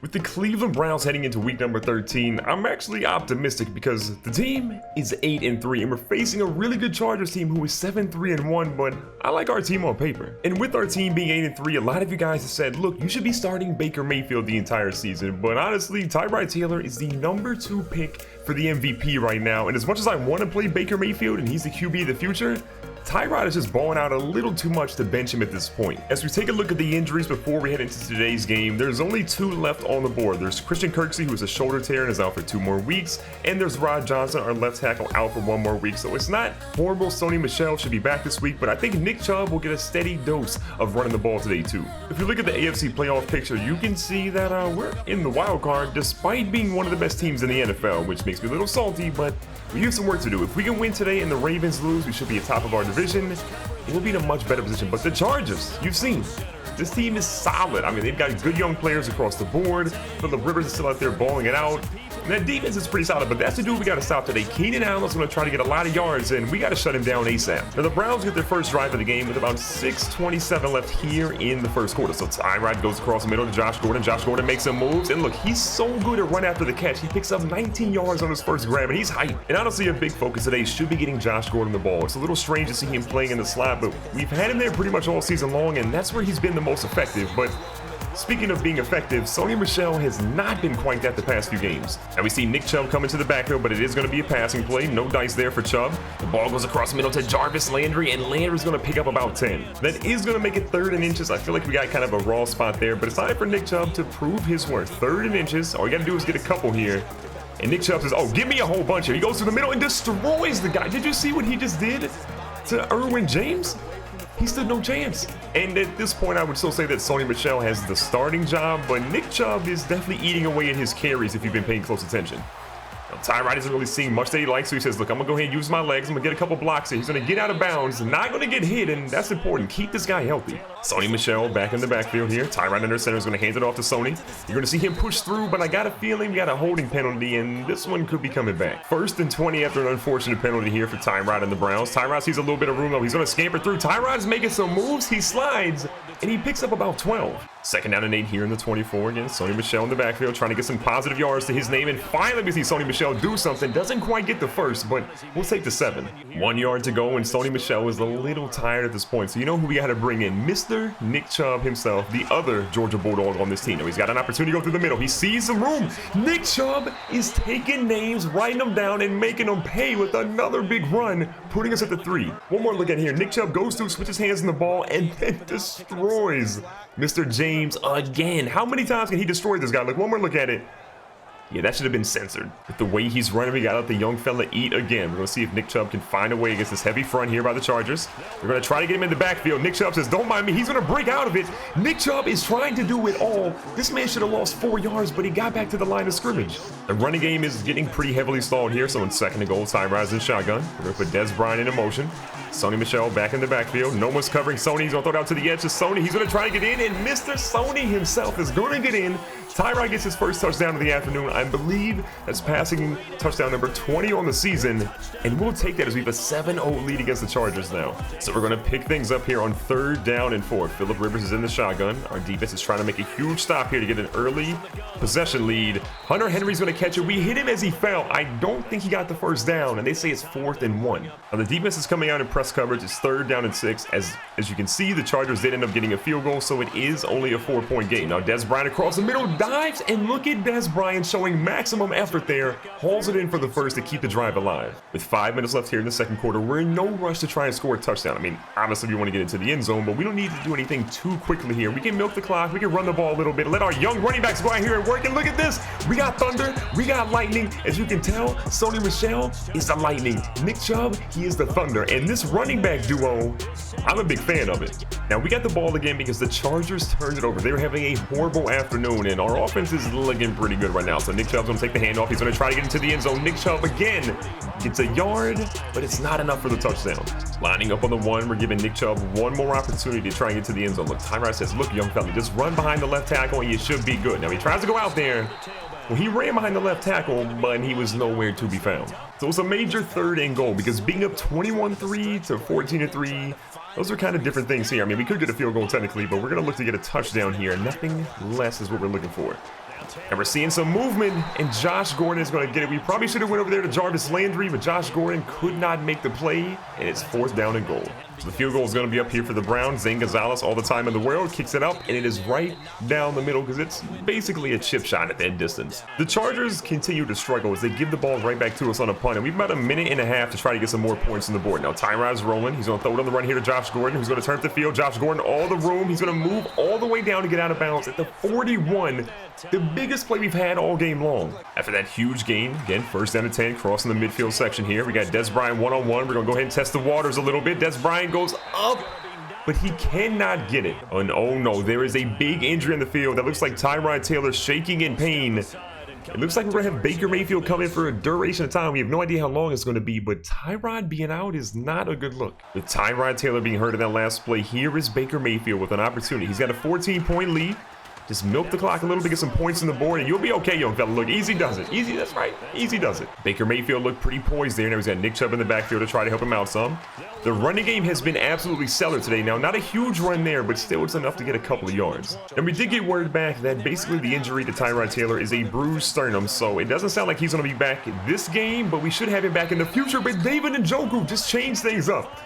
With the Cleveland Browns heading into week number 13, I'm actually optimistic because the team is 8-3 and we're facing a really good Chargers team who is 7-3-1, but I like our team on paper. And with our team being 8-3, a lot of you guys have said, look, you should be starting Baker Mayfield the entire season, but honestly, Tyrod Taylor is the number 2 pick for the MVP right now, and as much as I want to play Baker Mayfield and he's the QB of the future, Tyrod is just balling out a little too much to bench him at this point. As we take a look at the injuries before we head into today's game, there's only 2 left on the board. There's Christian Kirksey, who's a shoulder tear and is out for 2 more weeks, and there's Rod Johnson, our left tackle, out for 1 more week. So it's not horrible. Sony Michel should be back this week, but I think Nick Chubb will get a steady dose of running the ball today too. If you look at the AFC playoff picture, you can see that we're in the wild card despite being one of the best teams in the NFL, which makes me a little salty, but we have some work to do. If we can win today and the Ravens lose, we should be at top of our division. It will be in a much better position. But the Chargers, you've seen, this team is solid. I mean, they've got good young players across the board. Phillip Rivers is still out there balling it out. And that defense is pretty solid, but that's the dude we got to stop today. Keenan Allen's going to try to get a lot of yards, and we got to shut him down ASAP. Now, the Browns get their first drive of the game with about 6:27 left here in the first quarter. So Tyrod goes across the middle to Josh Gordon. Josh Gordon makes some moves, and look, he's so good at run after the catch. He picks up 19 yards on his first grab, and he's hyped. And honestly, a big focus today should be getting Josh Gordon the ball. It's a little strange to see him playing in the slot, but we've had him there pretty much all season long, and that's where he's been the most effective. But speaking of being effective, Sony Michel has not been quite that the past few games. Now we see Nick Chubb come into the backfield, but it is going to be a passing play. No dice there for Chubb. The ball goes across the middle to Jarvis Landry, and Landry's going to pick up about 10. That is going to make it 3rd and inches. I feel like we got kind of a raw spot there, but it's time for Nick Chubb to prove his worth. 3rd and inches. All you got to do is get a couple here. And Nick Chubb says, oh, give me a whole bunch here. He goes to the middle and destroys the guy. Did you see what he just did to Irwin James? He stood no chance. And at this point, I would still say that Sony Michel has the starting job, but Nick Chubb is definitely eating away at his carries if you've been paying close attention. Now, Tyrod isn't really seeing much that he likes, so he says, look, I'm going to go ahead and use my legs. I'm going to get a couple blocks here. He's going to get out of bounds, not going to get hit, and that's important. Keep this guy healthy. Sony Michel back in the backfield here. Tyrod under center is going to hand it off to Sony. You're going to see him push through, but I got a feeling we got a holding penalty, and this one could be coming back. 1st and 20 after an unfortunate penalty here for Tyrod and the Browns. Tyrod sees a little bit of room, though. He's going to scamper through. Tyrod's making some moves. He slides, and he picks up about 12. 2nd down and 8 here in the 24 again. Sony Michel in the backfield trying to get some positive yards to his name, and finally we see Sony Michel do something. Doesn't quite get the first, but we'll take the 7. 1 yard to go, and Sony Michel is a little tired at this point. So you know who we got to bring in? Mr. Nick Chubb himself, the other Georgia Bulldog on this team. Now he's got an opportunity to go through the middle. He sees some room. Nick Chubb is taking names, writing them down, and making them pay with another big run, putting us at the 3. One more look at here. Nick Chubb goes through, switches hands on the ball, and then destroys Mr. James again. How many times can he destroy this guy? Look, one more look at it. Yeah, that should have been censored. With the way he's running, we got to let the young fella eat again. We're going to see if Nick Chubb can find a way against this heavy front here by the Chargers. We're going to try to get him in the backfield. Nick Chubb says, don't mind me. He's going to break out of it. Nick Chubb is trying to do it all. This man should have lost 4 yards, but he got back to the line of scrimmage. The running game is getting pretty heavily stalled here, so in 2nd and goal, Tyrod's in shotgun. We're going to put Dez Bryant in motion. Sony Michel back in the backfield. No one's covering Sony. He's going to throw it out to the edge to Sony. He's going to try to get in, and Mr. Sony himself is going to get in. Tyrod gets his first touchdown of the afternoon. I believe that's passing touchdown number 20 on the season, and we'll take that as we have a 7-0 lead against the Chargers now. So we're going to pick things up here on 3rd down and 4. Phillip Rivers is in the shotgun. Our defense is trying to make a huge stop here to get an early possession lead. Hunter Henry's going to catch it. We hit him as he fell. I don't think he got the first down, and they say it's 4th and 1. Now the defense is coming out in press coverage. It's 3rd down and 6. As you can see, the Chargers did end up getting a field goal, so it is only a 4-point game. Now Dez Bryant across the middle dives, and look at Dez Bryant showing maximum effort there. Hauls it in for the first to keep the drive alive. With 5 minutes left here in the 2nd quarter, we're in no rush to try and score a touchdown. I mean, obviously we want to get into the end zone, but we don't need to do anything too quickly here. We can milk the clock, we can run the ball a little bit, let our young running backs go out here and work, and look at this. We got thunder, we got lightning. As you can tell, Sony Michel is the lightning. Nick Chubb, he is the thunder. And this running back duo, I'm a big fan of it. Now we got the ball again because the Chargers turned it over. They were having a horrible afternoon, and our offense is looking pretty good right now. So Nick Chubb's going to take the handoff. He's going to try to get into the end zone. Nick Chubb again gets a yard, but it's not enough for the touchdown. Lining up on the 1, we're giving Nick Chubb one more opportunity to try and get to the end zone. Look, Tyrod says, look, young fella, just run behind the left tackle and you should be good. Now he tries to go out there. Well, he ran behind the left tackle, but he was nowhere to be found. So it's a major 3rd and goal because being up 21-3 to 14-3, those are kind of different things here. I mean, we could get a field goal technically, but we're going to look to get a touchdown here. Nothing less is what we're looking for. And we're seeing some movement, and Josh Gordon is going to get it. We probably should have went over there to Jarvis Landry, but Josh Gordon could not make the play, and it's 4th down and goal. So the field goal is going to be up here for the Browns. Zane Gonzalez, all the time in the world, kicks it up, and it is right down the middle because it's basically a chip shot at that distance. The Chargers continue to struggle as they give the ball right back to us on a punt, and we've about a minute and a half to try to get some more points on the board. Now Tyrod's rolling. He's going to throw it on the run here to Josh Gordon, who's going to turn up the field. Josh Gordon, all the room. He's going to move all the way down to get out of bounds at the 41. The biggest play we've had all game long. After that huge gain, again, 1st down and 10, crossing the midfield section here. We got Des Bryant one-on-one. We're going to go ahead and test the waters a little bit. Des Bryant goes up, but he cannot get it. And oh no, there is a big injury in the field. That looks like Tyrod Taylor shaking in pain. It looks like we're going to have Baker Mayfield come in for a duration of time. We have no idea how long it's going to be, but Tyrod being out is not a good look. With Tyrod Taylor being hurt in that last play, here is Baker Mayfield with an opportunity. He's got a 14-point lead. Just milk the clock a little bit, get some points on the board, and you'll be okay, young fella. Look, easy does it. Easy, that's right. Easy does it. Baker Mayfield looked pretty poised there. Now he's got Nick Chubb in the backfield to try to help him out some. The running game has been absolutely stellar today. Now, not a huge run there, but still it's enough to get a couple of yards. And we did get word back that basically the injury to Tyrod Taylor is a bruised sternum, so it doesn't sound like he's going to be back this game, but we should have him back in the future. But David Njoku just changed things up.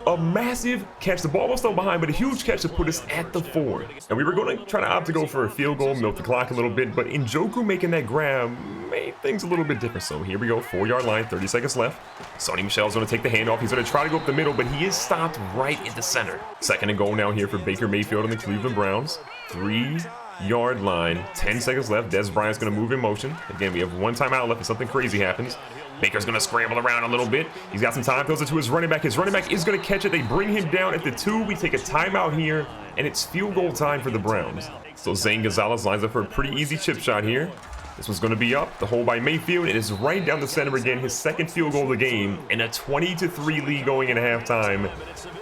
A massive catch. The ball was still behind, but a huge catch to put us at the 4. And we were going to try to opt to go for a field goal, milk the clock a little bit, but Njoku making that grab made things a little bit different. So here we go, 4-yard line, 30 seconds left. Sony Michel's going to take the handoff. He's going to try to go up the middle, but he is stopped right in the center. 2nd and goal now here for Baker Mayfield and the Cleveland Browns. 3-yard line, 10 seconds left. Des Bryant's going to move in motion. Again, we have 1 timeout left if something crazy happens. Baker's going to scramble around a little bit. He's got some time, throws it to his running back. His running back is going to catch it. They bring him down at the 2. We take a timeout here, and it's field goal time for the Browns. So Zane Gonzalez lines up for a pretty easy chip shot here. This one's going to be up. The hole by Mayfield. It is right down the center again. His 2nd field goal of the game, and a 20-3 lead going into halftime.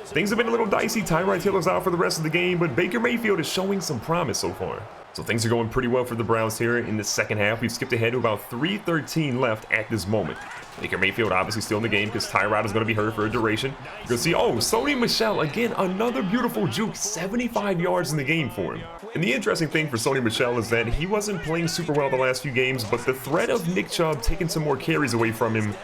Things have been a little dicey. Tyrod Taylor's out for the rest of the game, but Baker Mayfield is showing some promise so far. So things are going pretty well for the Browns here in the second half. We've skipped ahead to about 3:13 left at this moment. Baker Mayfield obviously still in the game because Tyrod is going to be hurt for a duration. You can see, oh, Sony Michel, again, another beautiful juke, 75 yards in the game for him. And the interesting thing for Sony Michel is that he wasn't playing super well the last few games, but the threat of Nick Chubb taking some more carries away from him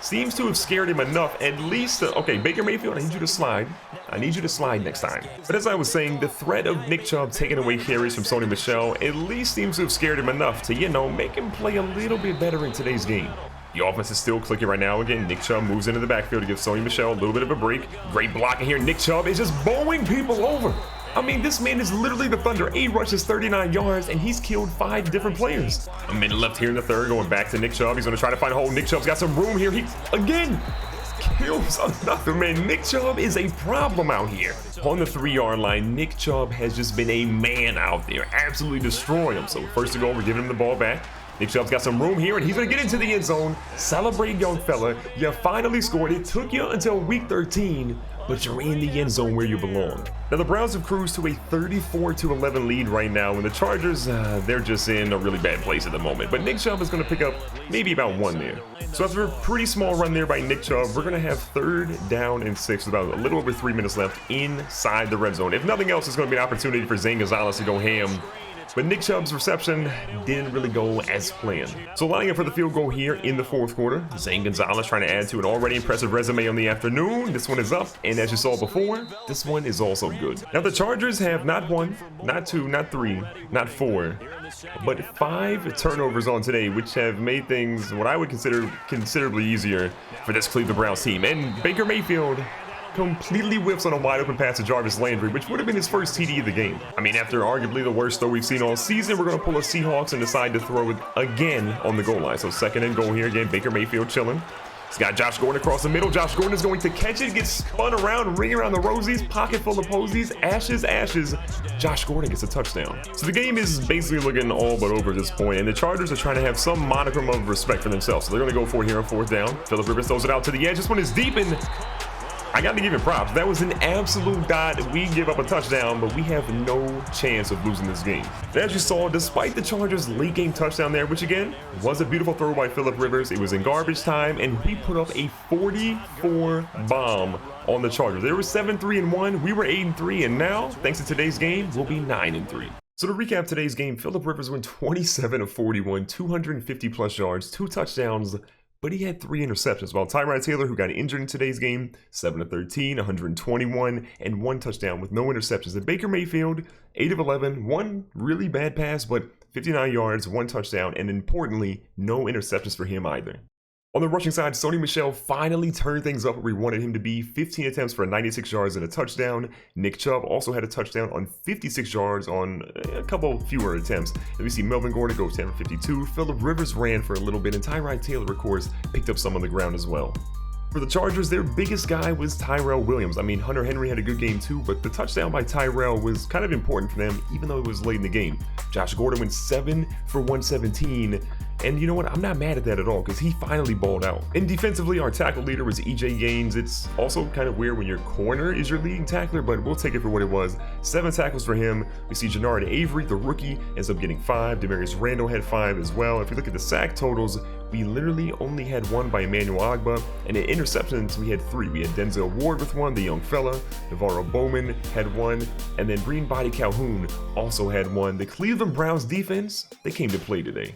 seems to have scared him enough, at least to, okay, Baker Mayfield, I need you to slide. I need you to slide next time. But as I was saying, the threat of Nick Chubb taking away carries from Sony Michel at least seems to have scared him enough to, you know, make him play a little bit better in today's game. The offense is still clicking right now. Again, Nick Chubb moves into the backfield to give Sony Michel a little bit of a break. Great blocking here. Nick Chubb is just bowling people over. I mean, this man is literally the Thunder. 8 rushes, 39 yards, and he's killed 5 different players. A minute left here in the third, going back to Nick Chubb. He's going to try to find a hole. Nick Chubb's got some room here. He, again, kills another man. Nick Chubb is a problem out here. On the 3-yard line, Nick Chubb has just been a man out there, absolutely destroying him. So first to go, we're giving him the ball back. Nick Chubb's got some room here, and he's going to get into the end zone. Celebrate, young fella. You finally scored. It took you until week 13, but you're in the end zone where you belong. Now, the Browns have cruised to a 34-11 lead right now, and the Chargers, they're just in a really bad place at the moment. But Nick Chubb is going to pick up maybe about 1 there. So after a pretty small run there by Nick Chubb, we're going to have 3rd down and 6 with about a little over 3 minutes left inside the red zone. If nothing else, it's going to be an opportunity for Zane Gonzalez to go ham. But Nick Chubb's reception didn't really go as planned. So lining up for the field goal here in the 4th quarter. Zane Gonzalez trying to add to an already impressive resume on the afternoon. This one is up, and as you saw before, this one is also good. Now the Chargers have not 1, not 2, not 3, not 4, but 5 turnovers on today, which have made things what I would consider considerably easier for this Cleveland Browns team. And Baker Mayfield completely whiffs on a wide open pass to Jarvis Landry, which would have been his first TD of the game. I mean, after arguably the worst throw we've seen all season, we're going to pull a Seahawks and decide to throw it again on the goal line. So 2nd and goal here again. Baker Mayfield chilling. He's got Josh Gordon across the middle. Josh Gordon is going to catch it, gets spun around, ring around the rosies, pocket full of posies, ashes, ashes. Josh Gordon gets a touchdown. So the game is basically looking all but over at this point, and the Chargers are trying to have some modicum of respect for themselves. So they're going to go for it here on 4th down. Phillip Rivers throws it out to the edge. This one is deep, and I got to give him props. That was an absolute dot. We give up a touchdown, but we have no chance of losing this game. And as you saw, despite the Chargers' late game touchdown there, which again was a beautiful throw by Phillip Rivers, it was in garbage time, and we put up a 44 bomb on the Chargers. They were 7-3-1. We were 8-3, and now, thanks to today's game, we'll be 9-3. So to recap today's game, Phillip Rivers went 27 of 41, 250 plus yards, 2 touchdowns, but he had 3 interceptions, while Tyrod Taylor, who got injured in today's game, 7 of 13, 121, and 1 touchdown with no interceptions. And Baker Mayfield, 8 of 11, 1 really bad pass, but 59 yards, 1 touchdown, and importantly, no interceptions for him either. On the rushing side, Sony Michel finally turned things up where we wanted him to be. 15 attempts for 96 yards and a touchdown. Nick Chubb also had a touchdown on 56 yards on a couple fewer attempts. Then we see Melvin Gordon go 10 for 52. Phillip Rivers ran for a little bit, and Tyrod Taylor, of course, picked up some on the ground as well. For the Chargers, their biggest guy was Tyrell Williams. I mean, Hunter Henry had a good game too, but the touchdown by Tyrell was kind of important for them, even though it was late in the game. Josh Gordon went 7 for 117. And you know what? I'm not mad at that at all because he finally balled out. And defensively, our tackle leader was EJ Gaines. It's also kind of weird when your corner is your leading tackler, but we'll take it for what it was. 7 tackles for him. We see Jannard Avery, the rookie, ends up getting 5. Demarius Randall had 5 as well. If you look at the sack totals, we literally only had 1 by Emmanuel Ogbah, and in interceptions, we had 3. We had Denzel Ward with 1, the young fella. Navarro Bowman had 1, and then Green Body Calhoun also had 1. The Cleveland Browns defense, they came to play today.